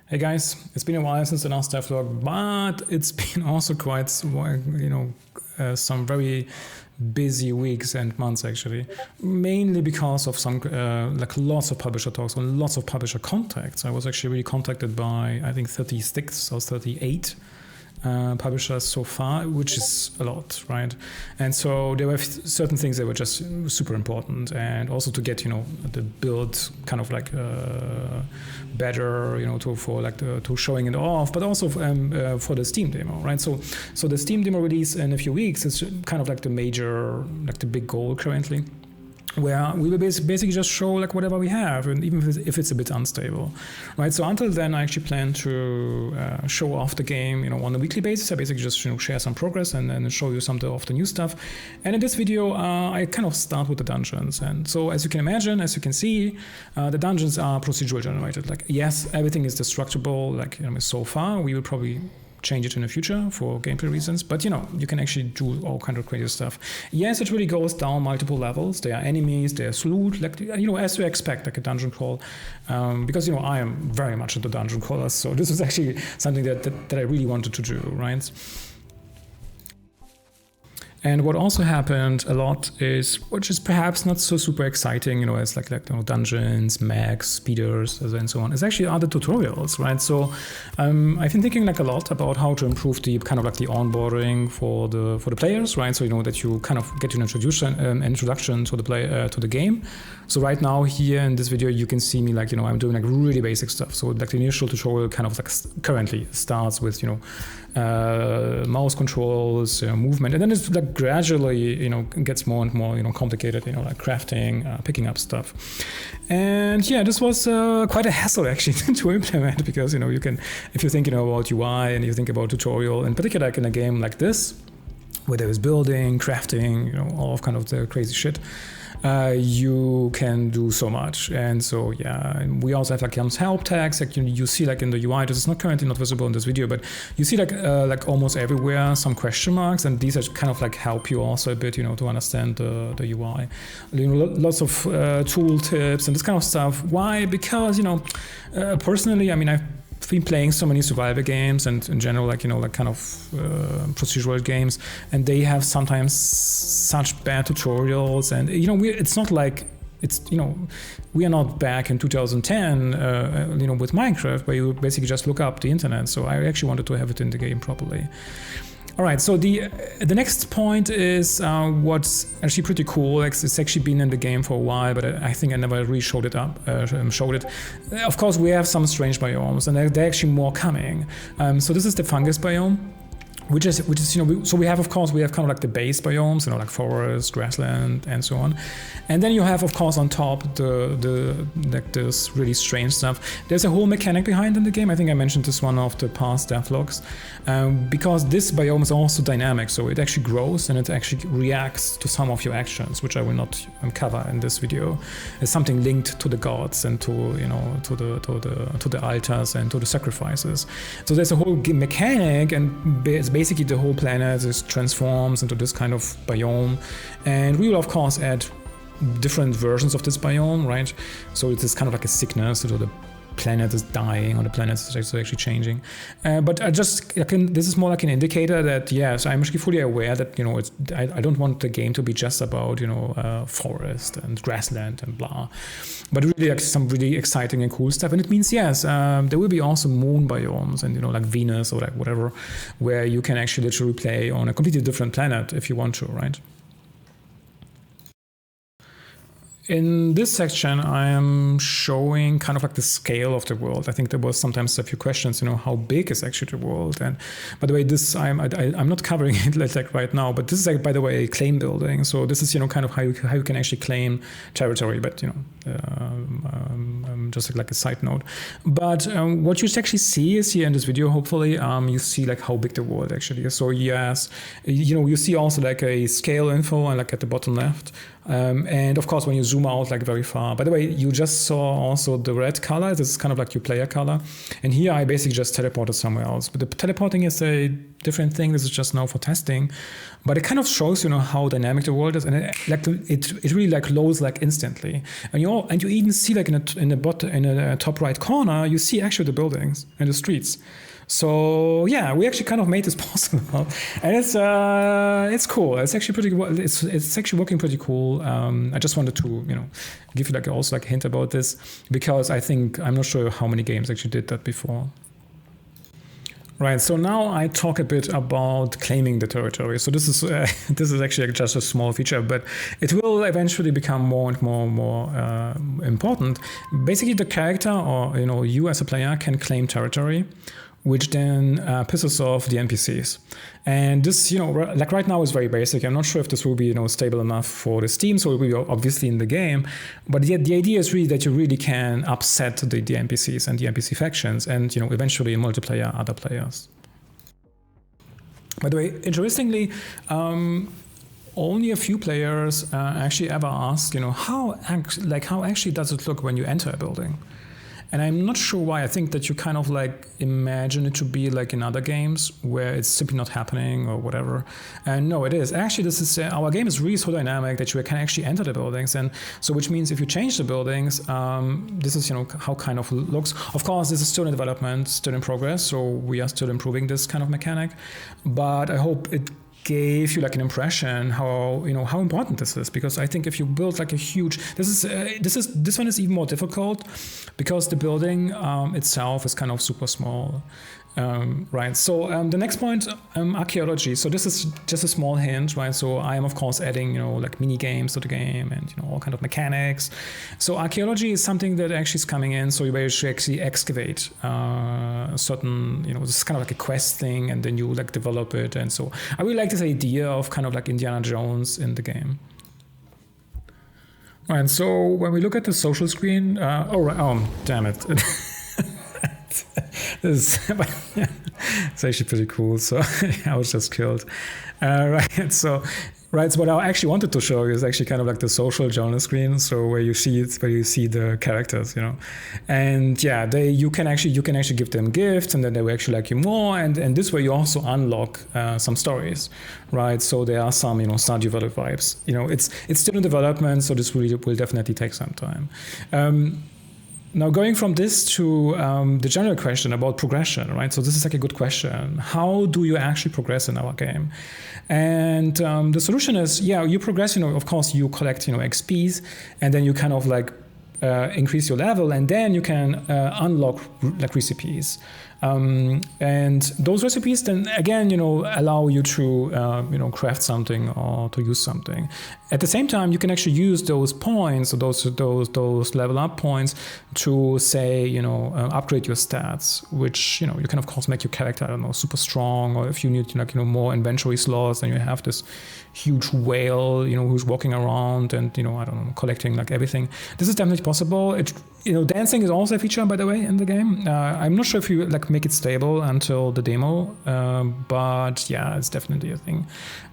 Hey guys, it's been a while since the last devlog, but it's been also quite, some very busy weeks and months actually, mainly because of some lots of publisher talks and lots of publisher contacts. I was actually really contacted by I think 36 or 38 publishers so far, which is a lot, right? And so there were certain things that were just super important, and also to get the build kind of better, to showing it off, but also for the Steam demo, right? So the Steam demo release in a few weeks is kind of like the major, the big goal currently, where we will basically just show whatever we have, and even if it's a bit unstable, right? So until then, I actually plan to show off the game, on a weekly basis. I basically just share some progress and then show you some of the new stuff. And in this video, I kind of start with the dungeons. And so as you can imagine, as you can see, the dungeons are procedural generated. Yes, everything is destructible. So far, we will probably change it in the future for gameplay reasons, but you can actually do all kind of crazy stuff. Yes, it really goes down multiple levels. There are enemies, there's loot, as you expect, a dungeon crawl, because I am very much into dungeon crawlers, so this is actually something that I really wanted to do, right? And what also happened a lot is, which is perhaps not so super exciting, as dungeons, mechs, speeders, and so on, is actually other tutorials, right? So I've been thinking a lot about how to improve the kind of the onboarding for the players, right? So that you kind of get an introduction to the game. So right now here in this video, you can see me I'm doing really basic stuff. So the initial tutorial kind of currently starts with mouse controls, movement, and then it's gradually gets more and more complicated, crafting, picking up stuff. And yeah, this was quite a hassle actually to implement, because you can, if you think about UI and you think about tutorial, in particular in a game like this, where there is building, crafting, all of kind of the crazy shit, you can do so much. And so yeah, and we also have some help tags, you see in the UI. This is currently not visible in this video, but you see almost everywhere some question marks, and these are kind of help you also a bit to understand the UI. Lots of tool tips and this kind of stuff. Why? Because personally, I've been playing so many survival games and in general kind of procedural games, and they have sometimes such bad tutorials, and it's not we are not back in 2010 with Minecraft, where you basically just look up the internet. So I actually wanted to have it in the game properly. All right, so the next point is what's actually pretty cool. It's actually been in the game for a while, but I think I never really showed it. Of course, we have some strange biomes, and there are actually more coming. So this is the fungus biome, which is so we have kind of the base biomes, like forest, grassland, and so on. And then you have, of course, on top this really strange stuff. There's a whole mechanic behind in the game. I think I mentioned this one of the past devlogs, because this biome is also dynamic, so it actually grows and it actually reacts to some of your actions, which I will not cover in this video. It's something linked to the gods and to the altars and to the sacrifices. So there's a whole mechanic, and it's basically the whole planet transforms into this kind of biome, and we will of course add different versions of this biome, right? So it is kind of a sickness, so the planet is dying or the planet is actually changing. But this is more an indicator that yes, I'm actually fully aware that I don't want the game to be just about forest and grassland and blah, but really some really exciting and cool stuff. And it means yes, there will be also moon biomes and Venus or whatever, where you can actually literally play on a completely different planet if you want to, right? In this section, I am showing kind of the scale of the world. I think there was sometimes a few questions, how big is actually the world? And by the way, this I'm not covering it right now, but this is by the way a claim building. So this is kind of how you can actually claim territory, but just a side note. But what you actually see is here in this video, hopefully, you see how big the world actually is. So yes, you see also a scale info and at the bottom left. And of course, when you zoom out very far, by the way, you just saw also the red color. This is kind of your player color. And here I basically just teleported somewhere else. But the teleporting is a different thing. This is just now for testing, but it kind of shows, you know, how dynamic the world is, and it really like loads like instantly. And you even see like in the top right corner, you see actually the buildings and the streets. So yeah, we actually kind of made this possible, and it's cool. It's actually pretty. It's actually working pretty cool. I just wanted to, you know, give you like also like a hint about this, because I'm not sure how many games actually did that before. Right, so now I talk a bit about claiming the territory. So this is actually just a small feature, but it will eventually become more and more important. Basically, the character, or you know, you as a player can claim territory, which then pisses off the NPCs. And this, you know, like right now is very basic. I'm not sure if this will be, you know, stable enough for this team, so it will be obviously in the game. But yet the idea is really that you really can upset the NPCs and the NPC factions, and, you know, eventually in multiplayer other players. By the way, interestingly, only a few players actually ever ask, you know, how actually does it look when you enter a building? And I'm not sure why. I think that you kind of like imagine it to be like in other games where it's simply not happening or whatever. And no, it is. Actually, this is our game is really so dynamic that you can actually enter the buildings. And so which means if you change the buildings, this is, you know, how kind of looks. Of course, this is still in development, still in progress. So we are still improving this kind of mechanic. But I hope it gave you like an impression how, you know, how important this is, because I think if you build like a huge, this one is even more difficult because the building itself is kind of super small. Right, so the next point, archaeology. So this is just a small hint, right? So I am of course adding, you know, like mini games to the game and, you know, all kind of mechanics. So archaeology is something that actually is coming in. So you actually excavate certain, you know, this is kind of like a quest thing, and then you like develop it. And so I really like this idea of kind of like Indiana Jones in the game. And so when we look at the social screen, damn it. It's actually pretty cool. So I was just killed. So what I actually wanted to show you is actually kind of like the social journal screen. So where you see the characters, you know, and yeah, you can actually give them gifts, and then they will actually like you more. And this way you also unlock some stories, right? So there are some, you know, Stardew Valley vibes. You know, it's still in development, so this will definitely take some time. Now, going from this to the general question about progression, right? So this is like a good question. How do you actually progress in our game? And the solution is, yeah, you progress, you know, of course, you collect, you know, XPs, and then you kind of like increase your level, and then you can unlock like recipes. And those recipes then again, you know, allow you to, you know, craft something or to use something. At the same time, you can actually use those points, or those level up points, to say, you know, upgrade your stats, which, you know, you can of course make your character, I don't know, super strong, or if you need, like, you know, more inventory slots, then you have this huge whale, you know, who's walking around and, you know, I don't know, collecting like everything. This is definitely possible. You know, dancing is also a feature, by the way, in the game. I'm not sure if you like make it stable until the demo, but yeah, it's definitely a thing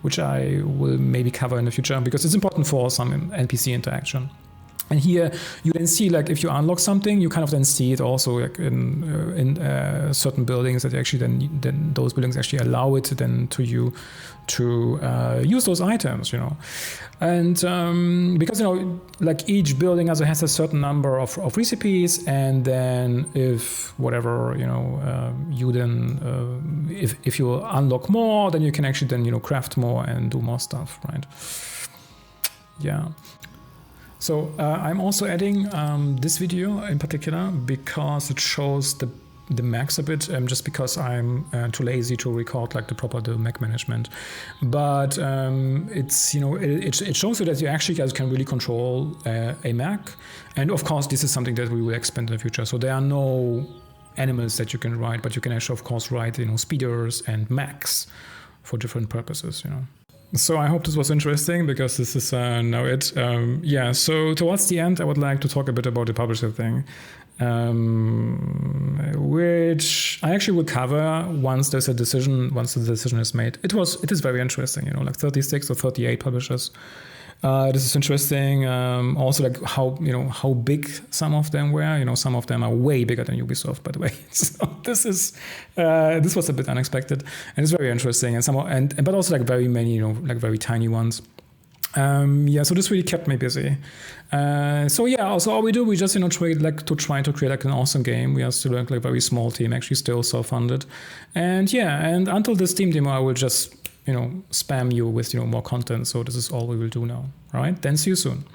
which I will maybe cover in the future, because it's important for some NPC interaction. And here you then see, like, if you unlock something, you kind of then see it also like in certain buildings, that actually then those buildings actually allow it then to you to use those items, you know. And because, you know, like each building also has a certain number of recipes, and then if whatever, you know, you then if you unlock more, then you can actually then, you know, craft more and do more stuff, right? Yeah. So I'm also adding this video in particular because it shows the Mechs a bit, just because I'm too lazy to record like the Mech management. But it's, you know, it shows you that you actually guys can really control a Mech, and of course this is something that we will expand in the future. So there are no animals that you can ride, but you can actually of course ride, you know, speeders and Mechs for different purposes, you know. So I hope this was interesting, because this is now it. Yeah, so towards the end, I would like to talk a bit about the publisher thing, which I actually will cover once there's a decision, once the decision is made. It is very interesting, you know, like 36 or 38 publishers. This is interesting. Also, like how big some of them were. Some of them are way bigger than Ubisoft, by the way. So this was a bit unexpected, and it's very interesting. And but also like very many, like very tiny ones. So this really kept me busy. So all we do, we just try to create like an awesome game. We are still like a very small team, actually still self-funded, and until this Steam demo, I will just spam you with more content. So this is all we will do now. All right, then see you soon.